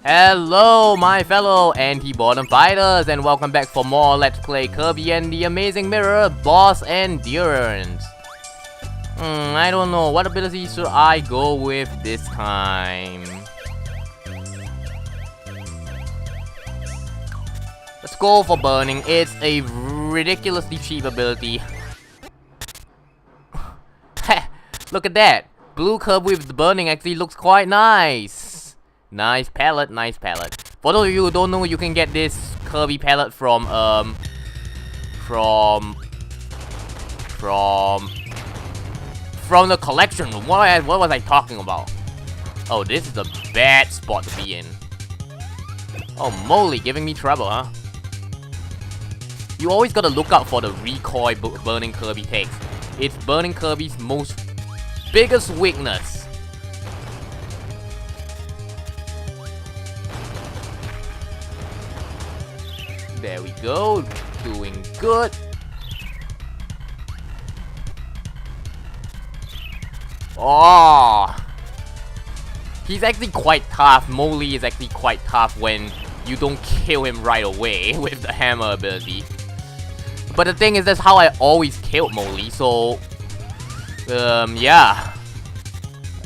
Hello, my fellow anti-bottom fighters, and welcome back for more Let's Play Kirby and the Amazing Mirror Boss Endurance. I don't know, what ability should I go with this time? Let's go for Burning. It's a ridiculously cheap ability. Look at that! Blue Kirby with the Burning actually looks quite nice. Nice palette, nice palette. For those of you who don't know, you can get this Kirby palette from the collection room. What was I talking about? Oh, this is a bad spot to be in. Oh, moly, giving me trouble, huh? You always gotta look out for the recoil Burning Kirby takes. It's Burning Kirby's biggest weakness. There we go, doing good. Oh, he's actually quite tough. Moly is actually quite tough when you don't kill him right away with the hammer ability. But the thing is, that's how I always killed Moly, so yeah.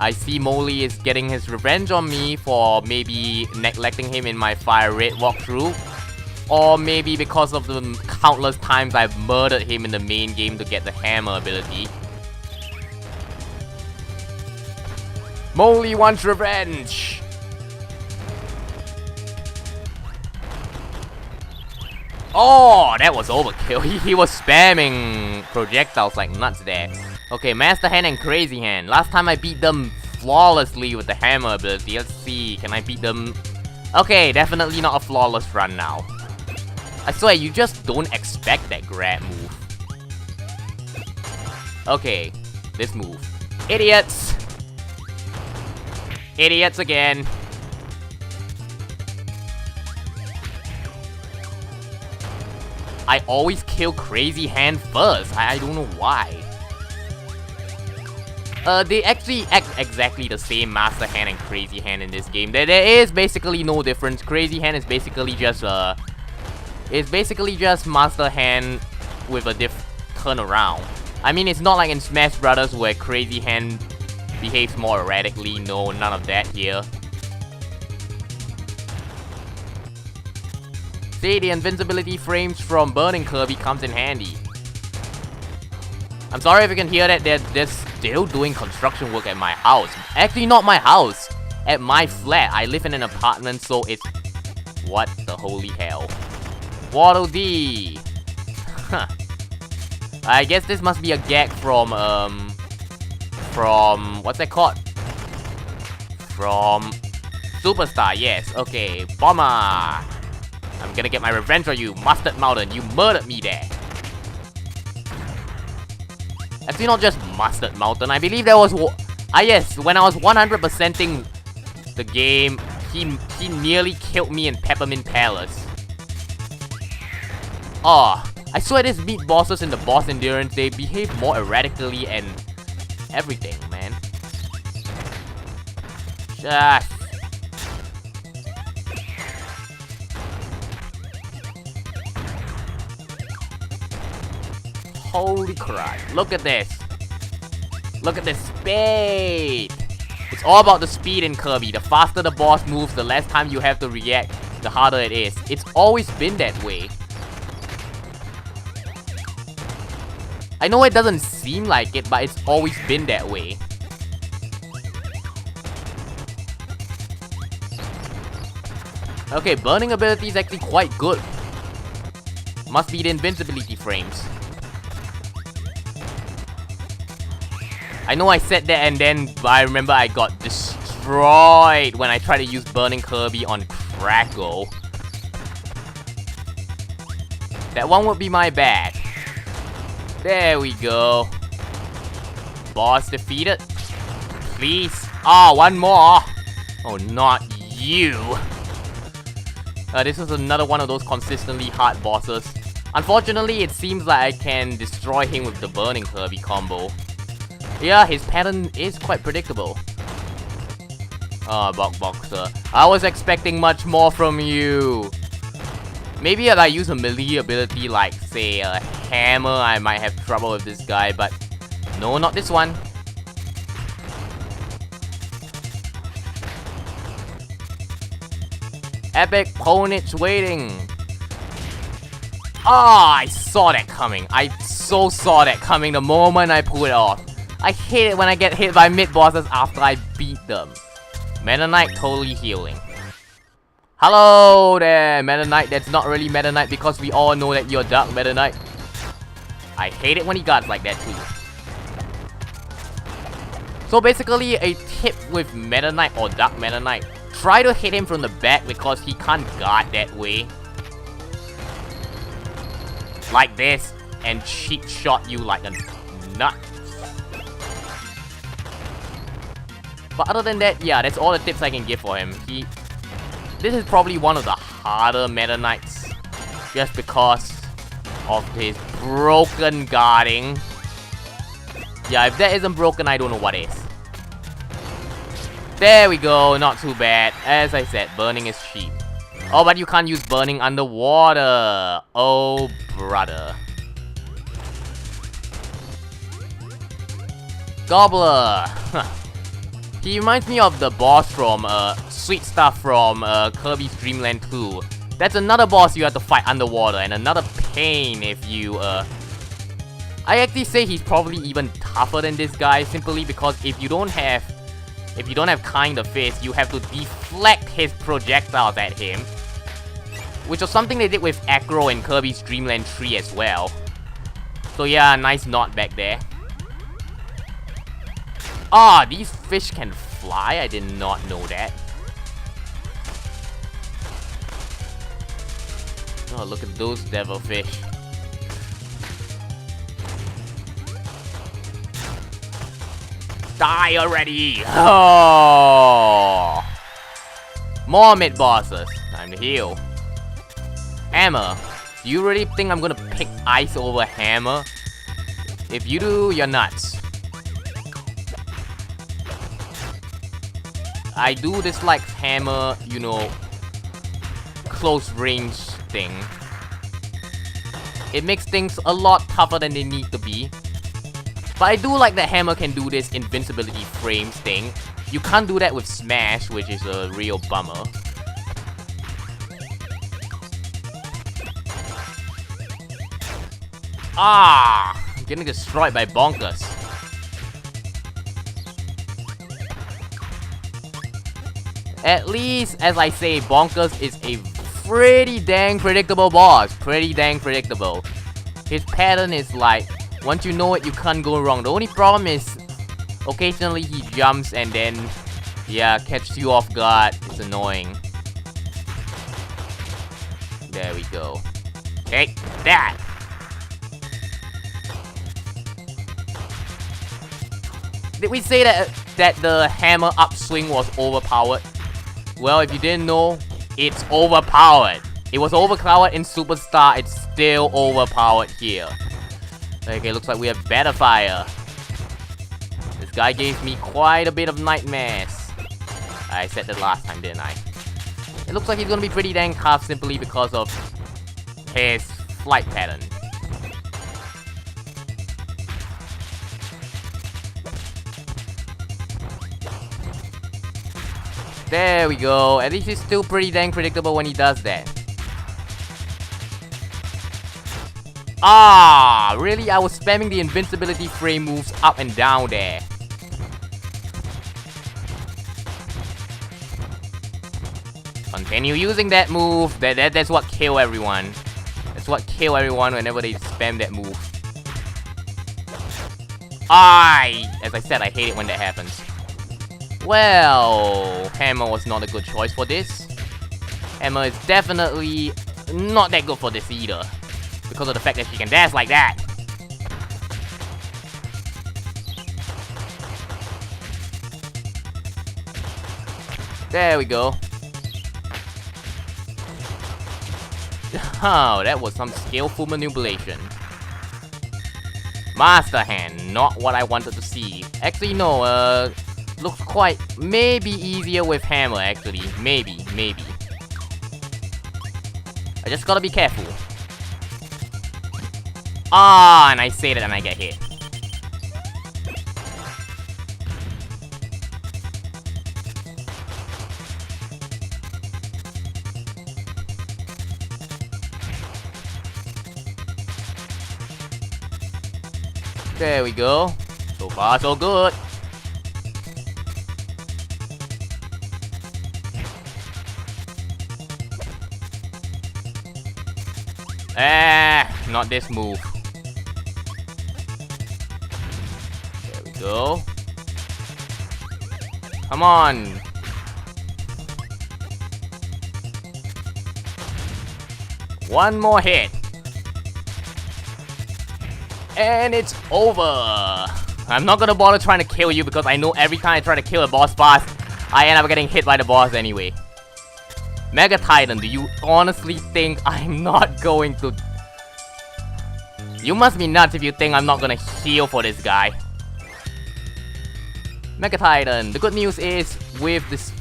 I see Moly is getting his revenge on me for maybe neglecting him in my Fire Red walkthrough. Or maybe because of the countless times I've murdered him in the main game to get the hammer ability. Moly wants revenge! Oh, that was overkill. He was spamming projectiles like nuts there. Okay, Master Hand and Crazy Hand. Last time I beat them flawlessly with the hammer ability. Let's see, can I beat them? Okay, definitely not a flawless run now. I swear, you just don't expect that grab move. Okay, this move. Idiots! Idiots again. I always kill Crazy Hand first. I don't know why. They actually act exactly the same, Master Hand and Crazy Hand in this game. There is basically no difference. Crazy Hand is basically just it's basically just Master Hand with a turnaround. I mean, it's not like in Smash Brothers where Crazy Hand behaves more erratically. No, none of that here. See, the invincibility frames from Burning Kirby comes in handy. I'm sorry if you can hear that they're still doing construction work at my house. Actually, not my house. At my flat. I live in an apartment, so it's... What the holy hell? Waddle Dee! Huh. I guess this must be a gag from, what's that called? From Superstar, yes. Okay, Bomber! I'm gonna get my revenge on you, Mustard Mountain. You murdered me there. Actually, not just Mustard Mountain. I believe there was... yes, when I was 100%ing the game, he nearly killed me in Peppermint Palace. Oh, I swear these meat bosses in the boss endurance, they behave more erratically and everything, man. Just... Holy crap, look at this. Look at this speed. It's all about the speed in Kirby. The faster the boss moves, the less time you have to react, the harder it is. It's always been that way. I know it doesn't seem like it, but it's always been that way. Okay, Burning ability is actually quite good. Must be the invincibility frames. I know I said that and then I remember I got destroyed when I tried to use Burning Kirby on Crackle. That one would be my bad. There we go. Boss defeated. Please. Ah, one more. Oh, not you. This is another one of those consistently hard bosses. Unfortunately, it seems like I can destroy him with the Burning Kirby combo. Yeah, his pattern is quite predictable. Oh, Boxer. I was expecting much more from you. Maybe if I use a melee ability like, say, a hammer, I might have trouble with this guy, but no, not this one. Epic Ponage waiting. Ah, I saw that coming. I so saw that coming the moment I pulled it off. I hate it when I get hit by mid-bosses after I beat them. Meta Knight totally healing. Hello there, Meta Knight. That's not really Meta Knight because we all know that you're Dark Meta Knight. I hate it when he guards like that too. So basically, a tip with Meta Knight or Dark Meta Knight. Try to hit him from the back because he can't guard that way. Like this, and cheap shot you like a nut. But other than that, yeah, that's all the tips I can give for him. This is probably one of the harder Meta Knights, just because of his broken guarding. Yeah, if that isn't broken, I don't know what is. There we go, not too bad. As I said, burning is cheap. Oh, but you can't use burning underwater. Oh, brother. Gobbler. He reminds me of the boss from Sweet Stuff from Kirby's Dream Land 2. That's another boss you have to fight underwater, and another pain if you I actually say he's probably even tougher than this guy, simply because if you don't have kind of fist, you have to deflect his projectiles at him. Which was something they did with Acro in Kirby's Dream Land 3 as well. So yeah, nice knot back there. Ah, these fish can fly? I did not know that. Oh, look at those devilfish. Die already! Oh! More mid-bosses. Time to heal. Hammer. Do you really think I'm gonna pick ice over hammer? If you do, you're nuts. I do dislike hammer, you know, close range thing. It makes things a lot tougher than they need to be. But I do like that hammer can do this invincibility frames thing. You can't do that with Smash, which is a real bummer. Ah! I'm getting destroyed by Bonkers. At least, as I say, Bonkers is a pretty dang predictable boss. Pretty dang predictable. His pattern is like, once you know it, you can't go wrong. The only problem is, occasionally he jumps and then, yeah, catches you off guard. It's annoying. There we go. Take that! Did we say that the hammer upswing was overpowered? Well, if you didn't know, it's overpowered. It was overpowered in Superstar, it's still overpowered here. Okay, looks like we have Better Fire. This guy gave me quite a bit of nightmares. I said that last time, didn't I? It looks like he's gonna be pretty dang tough simply because of his flight pattern. There we go. At least he's still pretty dang predictable when he does that. Ah, really? I was spamming the invincibility frame moves up and down there. Continue using that move. That's what kill everyone. That's what kill everyone whenever they spam that move. As I said, I hate it when that happens. Well, Hammer was not a good choice for this. Hammer is definitely not that good for this either, because of the fact that she can dash like that. There we go. Oh, that was some skillful manipulation. Master Hand, not what I wanted to see. Actually, no, looks quite maybe easier with hammer actually. Maybe. I just gotta be careful. Ah, and I say that and I get hit. There we go. So far, so good. Not this move. There we go. Come on. One more hit. And it's over. I'm not gonna bother trying to kill you because I know every time I try to kill a boss fast, I end up getting hit by the boss anyway. Mega Titan, do you honestly think I'm not going to... You must be nuts if you think I'm not gonna heal for this guy. Mega Titan, the good news is with this...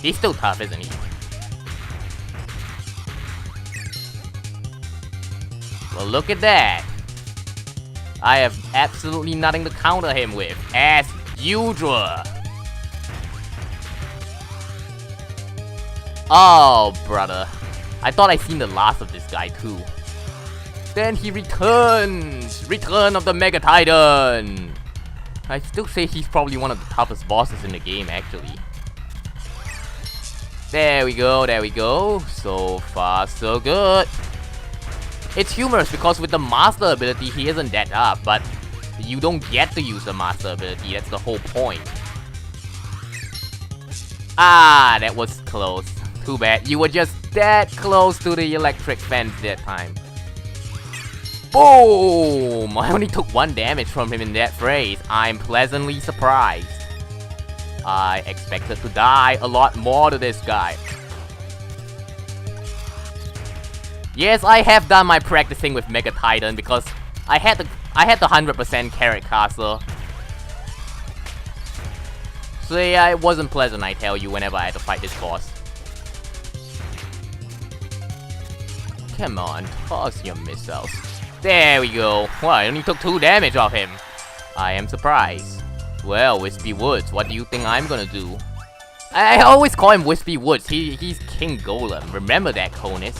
He's still tough, isn't he? Well, look at that. I have absolutely nothing to counter him with, as usual. Oh, brother. I thought I seen the last of this guy too. Then he returns! Return of the Mega Titan! I still say he's probably one of the toughest bosses in the game, actually. There we go. So far, so good. It's humorous because with the master ability, he isn't that tough, but you don't get to use the master ability, that's the whole point. Ah, that was close. Too bad, you were just that close to the electric fence that time. Boom! I only took 1 damage from him in that phrase. I'm pleasantly surprised. I expected to die a lot more to this guy. Yes, I have done my practicing with Mega Titan because I had the 100% Carrot Castle. So yeah, it wasn't pleasant, I tell you, whenever I had to fight this boss. Come on, toss your missiles. There we go. Well, I only took 2 damage off him. I am surprised. Well, Wispy Woods, what do you think I'm gonna do? I always call him Wispy Woods. He's King Golem. Remember that, Conus.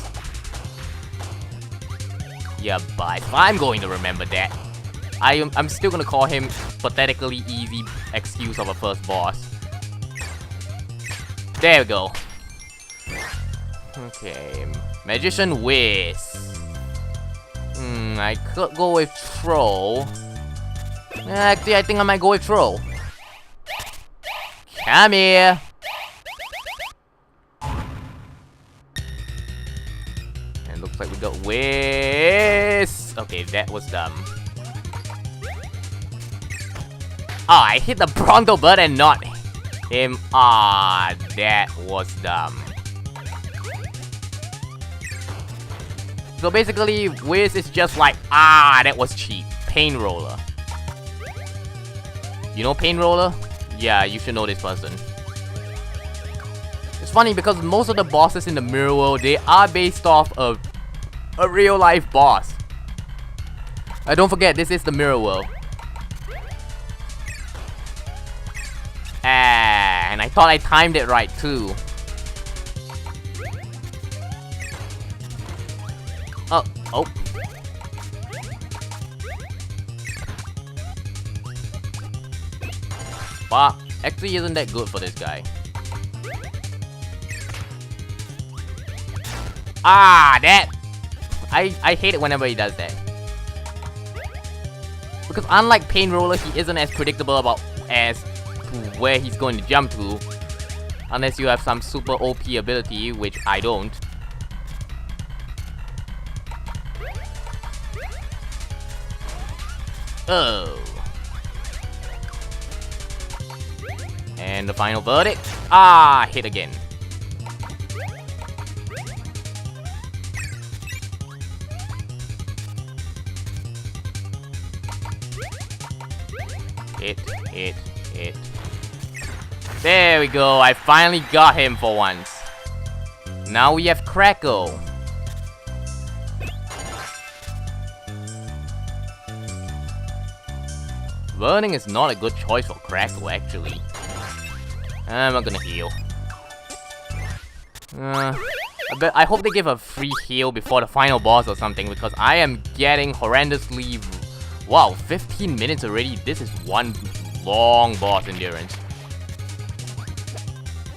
Yeah, but I'm going to remember that. I'm still gonna call him pathetically easy excuse of a first boss. There we go. Okay, Magician Whiz. I could go with Troll. Actually, I think I might go with Troll. Come here. And looks like we got Whiz. Okay, that was dumb. Ah, I hit the Bronto Bird and not him. Ah, that was dumb. So basically, Whiz is just like, ah, that was cheap. Pain Roller. You know Pain Roller? Yeah, you should know this person. It's funny because most of the bosses in the Mirror World, they are based off of a real life boss. Don't forget, this is the Mirror World. Ah, and I thought I timed it right too. Oh. Wow, actually isn't that good for this guy. Ah, that! I hate it whenever he does that. Because unlike Pain Roller, he isn't as predictable about as to where he's going to jump to. Unless you have some super OP ability, which I don't. Oh. And the final verdict. Ah, hit again. Hit. There we go. I finally got him for once. Now we have Crackle. Burning is not a good choice for Crackle, actually. I'm not gonna heal. I hope they give a free heal before the final boss or something, because I am getting horrendously... Wow, 15 minutes already. This is one long boss endurance.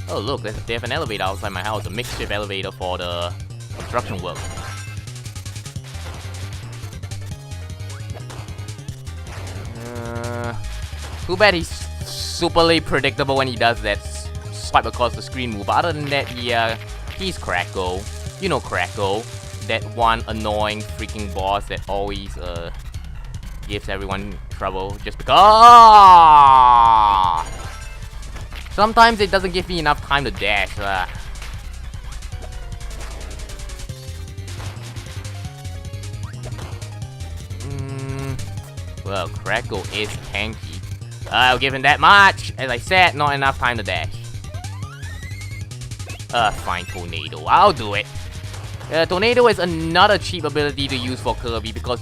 Oh look, they have an elevator outside my house, a makeshift elevator for the construction work. Too bad he's superly predictable when he does that swipe across the screen move. But other than that, yeah, he's Crackle. You know Crackle. That one annoying freaking boss that always gives everyone trouble just because... Sometimes it doesn't give me enough time to dash. Well, Crackle is tanky. I'll give him that much. As I said, not enough time to dash. Fine, Tornado. I'll do it. Tornado is another cheap ability to use for Kirby because,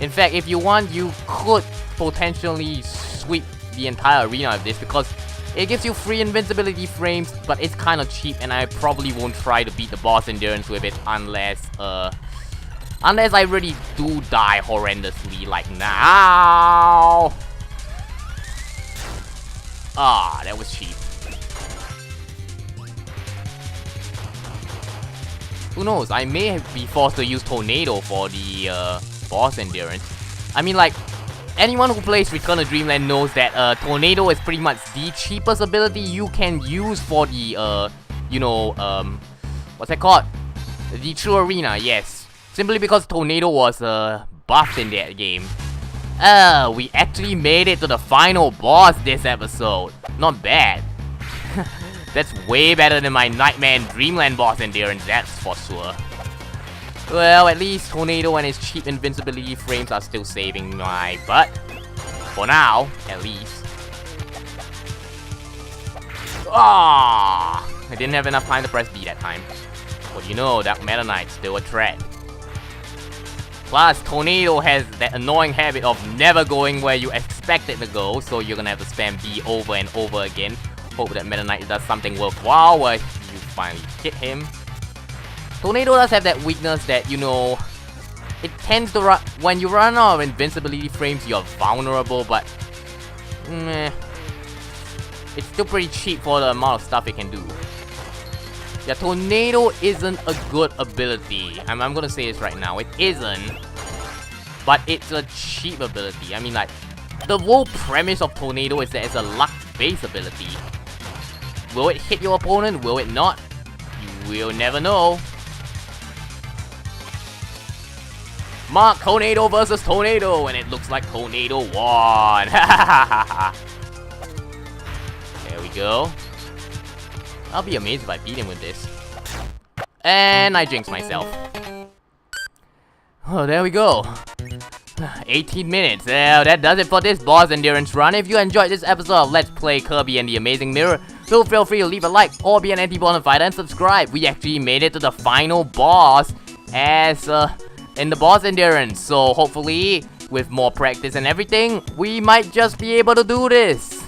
in fact, if you want, you could potentially sweep the entire arena of this because it gives you free invincibility frames, but it's kind of cheap, and I probably won't try to beat the boss endurance with it unless I really do die horrendously, like now. Ah, that was cheap. Who knows? I may be forced to use Tornado for the boss endurance. I mean, like, anyone who plays Return to Dreamland knows that Tornado is pretty much the cheapest ability you can use for the, you know, what's that called? The True Arena, yes. Simply because Tornado was buffed in that game. We actually made it to the final boss this episode. Not bad. That's way better than my Nightmare and Dreamland boss endurance, that's for sure. Well, at least Tornado and his cheap invincibility frames are still saving my butt. For now, at least. Ah! I didn't have enough time to press B that time. But you know, that Meta Knight's still a threat. Plus, Tornado has that annoying habit of never going where you expect it to go, so you're gonna have to spam B over and over again. Hope that Meta Knight does something worthwhile where you finally hit him. Tornado does have that weakness that, you know, it tends to run... When you run out of invincibility frames, you're vulnerable, but... meh. It's still pretty cheap for the amount of stuff it can do. Yeah, Tornado isn't a good ability. I'm gonna say this right now. It isn't. But it's a cheap ability. I mean, like, the whole premise of Tornado is that it's a luck-based ability. Will it hit your opponent? Will it not? You will never know. Mark Tornado versus Tornado, and it looks like Tornado won. There we go. I'll be amazed if I beat him with this. And I jinxed myself. Oh, there we go. 18 minutes. Well, that does it for this boss endurance run. If you enjoyed this episode of Let's Play Kirby and the Amazing Mirror, so feel free to leave a like or be an anti-bona fighter and subscribe. We actually made it to the final boss as in the boss endurance. So hopefully, with more practice and everything, we might just be able to do this.